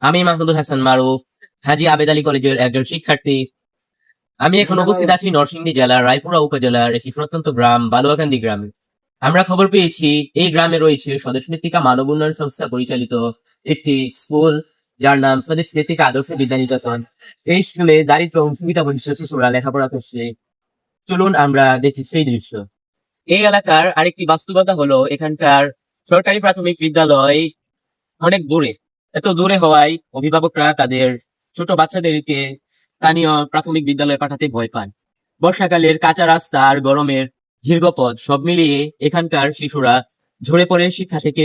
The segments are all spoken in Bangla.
আমি মাহমুদুল হাসান মারুফ, হাজী আবেদ আলী কলেজের একজন শিক্ষার্থী। আমি এখন উপস্থিত আছি নরসিংদী জেলার রায়পুরা উপজেলার একটি প্রত্যন্ত গ্রাম বালুয়াকান্দি গ্রামে। আমরা খবর পেয়েছি এই গ্রামে রয়েছে স্বদেশ মৃত্তিকা মানব উন্নয়ন সংস্থা পরিচালিত একটি স্কুল, যার নাম স্বদেশ মৃত্তিকা আদর্শ বিদ্যানিকেতন। এই স্কুলে দারিদ্র ও সুবিধা বঞ্চিত শিশুরা লেখাপড়া করছে। চলুন আমরা দেখি সেই দৃশ্য। এই এলাকার আরেকটি বাস্তবতা হলো এখানকার সরকারি প্রাথমিক বিদ্যালয় অনেক দূরে। এত দূরে হওয়ায় অভিভাবকরা তাদের ছোট বাচ্চাদেরকে স্থানীয় প্রাথমিক বিদ্যালয়ে পাঠাতে ভয় পান। বর্ষাকালের কাঁচা রাস্তা আর গরমের দীর্ঘ পথ সব মিলিয়ে এখানকার শিশুরা ঝরে পড়ে শিক্ষা থেকে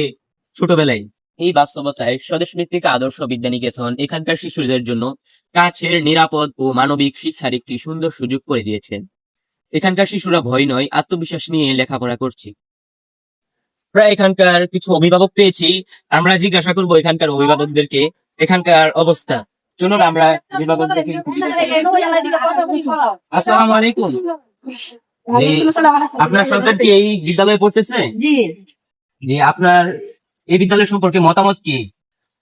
ছোটবেলায়। এই বাস্তবতায় স্বদেশ মৃত্তিকা আদর্শ বিদ্যানিকেতন এখানকার শিশুদের জন্য কাছের, নিরাপদ ও মানবিক শিক্ষার একটি সুন্দর সুযোগ করে দিয়েছেন। এখানকার শিশুরা ভয় নয়, আত্মবিশ্বাস নিয়ে লেখাপড়া করছে। প্রায় এখানকার কিছু অভিভাবক পেয়েছি, আমরা জিজ্ঞাসা করবো এখানকার অভিভাবকদেরকে এখানকার অবস্থা। চলুন আমরা অভিভাবকদেরকে আসসালামু আলাইকুম। আপনার সন্তান কি এই বিদ্যালয়ে পড়তেছে? জি। জি, আপনার এই বিদ্যালয় সম্পর্কে মতামত কি?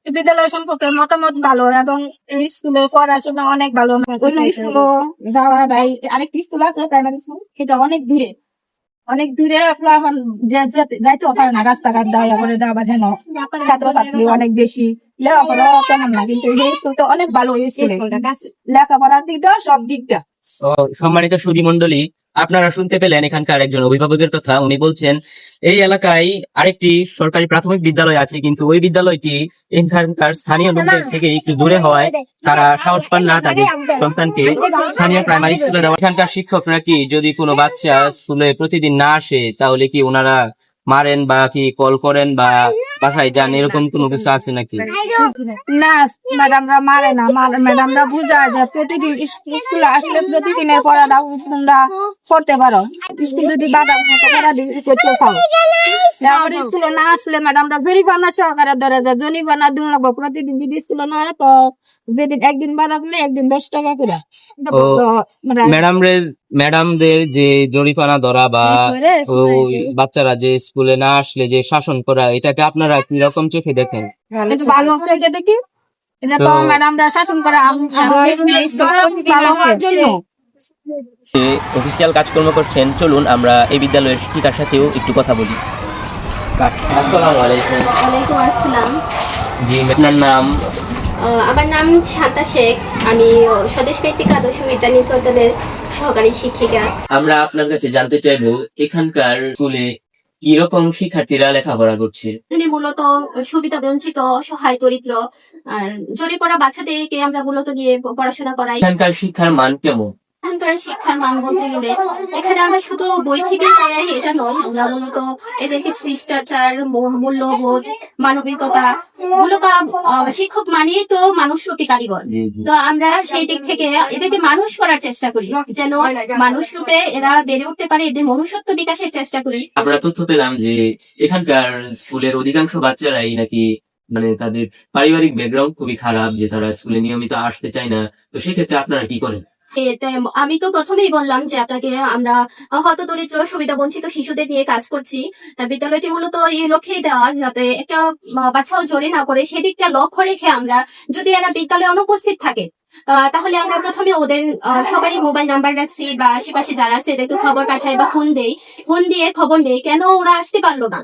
বিদ্যালয় সম্পর্কে মতামত ভালো এবং এই স্কুলের পড়াশোনা অনেক ভালো। অন্য স্কুলও যাওয়া ভাই, আরেকটি স্কুল আছে প্রাইমারি স্কুল, সেটা অনেক দূরে আপনার এখন যাইতেও পারে না, রাস্তাঘাট দেওয়া করে দেওয়া যেন ছাত্রছাত্রী অনেক বেশি, লেখাপড়া তেমন না, কিন্তু এই স্কুলটা অনেক ভালো। এই স্কুলে লেখাপড়ার দিকটা সব দিকটা। সম্মানিত সুধী মণ্ডলী, আপনারা শুনতে পেলেন এখানকার একজন অভিভাবকের কথা। উনি বলছেন এই এলাকায় আরেকটি সরকারি প্রাথমিক বিদ্যালয় আছে, কিন্তু ওই বিদ্যালয়টি এখানকার স্থানীয় লোকদের থেকে একটু দূরে হওয়ায় তারা সাহস পান না তাদের সন্তানকে স্থানীয় প্রাইমারি স্কুলে দেওয়া। এখানকার শিক্ষকরা কি যদি কোনো বাচ্চা স্কুলে প্রতিদিন না আসে তাহলে কি ওনারা মারেন বা কি কল করেন বা বাসায় যান, এরকম কোনো কিছু আছে নাকি? না, ম্যাডামরা মারে না, ম্যাডামরা বুঝায় যে প্রতিদিন স্কুলে আসলে প্রতিদিনের পড়াটা তোমরা করতে পারো, স্কুল যদি বাধা পড়া করতে পারো। স্কুলে না আসলে ম্যাডামরা জরিমানা সহকারে ধরে যায়, জরিমানা দিন লাগবো প্রতিদিন। যদি স্কুলে না হয় তো যেদিন একদিন বাধা দিলে একদিন 10 টাকা করে। ম্যাডামদের যে জরিমানা ধরা বা বাচ্চারা যে স্কুলে না আসলে যে শাসন করা, এটাকে আপনারা কি রকম চোখে দেখেন? ভালো চোখে দেখি, এটা তো ম্যাডামরা শাসন করা অফিসিয়াল কাজকর্ম করছেন। চলুন আমরা এই বিদ্যালয়ের শিক্ষিকার সাথেও একটু কথা বলি। আসসালামু আলাইকুম। ওয়ালাইকুম আসসালাম। জি, আপনার নাম? আমার নাম শান্তা শেখ, আমি স্বদেশ মৃত্তিকা আদর্শ বিদ্যানিকেতনের সহকারী শিক্ষিকা। আমরা আপনার কাছে জানতে চাইবো এখানকার স্কুলে কিরকম শিক্ষার্থীরা লেখাপড়া করছে? এখানে মূলত সুবিধা বঞ্চিত, অসহায়, দরিদ্র আর জড়িয়ে পড়া বাচ্চাদেরকে আমরা মূলত নিয়ে পড়াশোনা করাই। এখানকার শিক্ষার মান কেমন? এখানকার শিক্ষার মান বলতে গেলে এখানে আমরা শুধু বই থেকে পড়াই এটা নয়, আমরা মূলত এদেরকে শিষ্টাচার, মূল্যবোধ, মানবিকতা, মূলত শিক্ষক মানেই তো মানুষ রূপী কারিগর। তো আমরা সেই দিক থেকে এদেরকে মানুষ করার চেষ্টা করি, যেন মানুষ রূপে এরা বেড়ে উঠতে পারে, এদের মনুষ্যত্ব বিকাশের চেষ্টা করি। আমরা তথ্য পেলাম যে এখানকার স্কুলের অধিকাংশ বাচ্চারাই নাকি তাদের পারিবারিক ব্যাকগ্রাউন্ড খুবই খারাপ, যে তারা স্কুলে নিয়মিত আসতে চায় না। তো সেক্ষেত্রে আপনারা কি করেন? আমি তো প্রথমেই বললাম যে আপনাকে আমরা হত দরিদ্র সুবিধা বঞ্চিত শিশুদের নিয়ে কাজ করছি। বিদ্যালয়টি মূলত এই লক্ষ্যেই দেওয়া যাতে একটা বাচ্চাও জড়ে না পড়ে, সেদিকটা লক্ষ্য রেখে আমরা যদি এরা বিদ্যালয়ে অনুপস্থিত থাকে তাহলে আমরা প্রথমে ওদের সবারই মোবাইল নাম্বার রাখছি বা আশেপাশে যারা আছে এদেরকে খবর পাঠাই বা ফোন দিয়ে খবর নেই কেন ওরা আসতে পারলো না,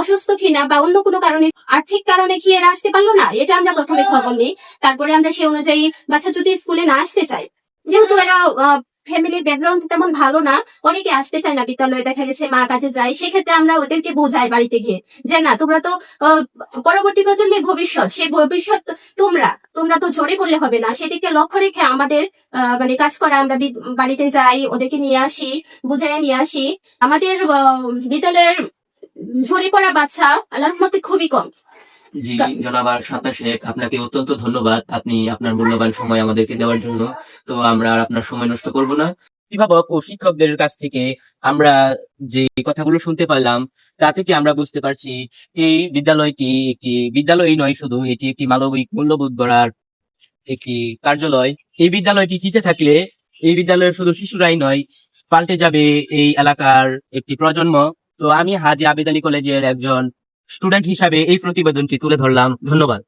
অসুস্থ কিনা বা অন্য কোনো কারণে, আর্থিক কারণে কি এরা আসতে পারলো না, এটা আমরা প্রথমে খবর নিই। তারপরে আমরা সেই অনুযায়ী বাচ্চা যদি স্কুলে না আসতে চায়, যেহেতু এরা ফ্যামিলির ব্যাকগ্রাউন্ড তেমন ভালো না, অনেকে আসতে চায় না বিদ্যালয়ে, দেখা গেছে মা কাজে যায়, সেক্ষেত্রে আমরা ওদেরকে বোঝাই বাড়িতে গিয়ে যে না, তোমরা তো পরবর্তী প্রজন্মের ভবিষ্যৎ, সেই ভবিষ্যৎ তোমরা তো ঝরে পড়লে হবে না, সেদিকটা লক্ষ্য রেখে আমাদের কাজ করা। আমরা বাড়িতে যাই, ওদেরকে নিয়ে আসি, বুঝাই নিয়ে আসি। আমাদের বিদ্যালয়ের ঝরে পড়া বাচ্চা আল্লাহর রহমতে খুবই কম। জি জনাব শান্তা শেখ, আপনাকে অত্যন্ত ধন্যবাদ, আপনি আপনার মূল্যবান সময় আমাদেরকে দেওয়ার জন্য। তো আমরা আর আপনার সময় নষ্ট করব না। অভিভাবক ও শিক্ষকদের কাছ থেকে আমরা যে কথাগুলো শুনতে পারলাম তা থেকে আমরা বুঝতে পারছি এই বিদ্যালয়টি একটি বিদ্যালয়ই নয়, শুধু এটি একটি মানবিক মূল্যবোধ গড়ার একটি কার্যালয়। এই বিদ্যালয়টি টিকে থাকলে এই বিদ্যালয়ের শুধু শিশুরাই নয়, পাল্টে যাবে এই এলাকার একটি প্রজন্ম। তো আমি হাজী আবেদ আলী কলেজের একজন স্টুডেন্ট হিসাবে এই প্রতিবেদনটি তুলে ধরলাম। ধন্যবাদ।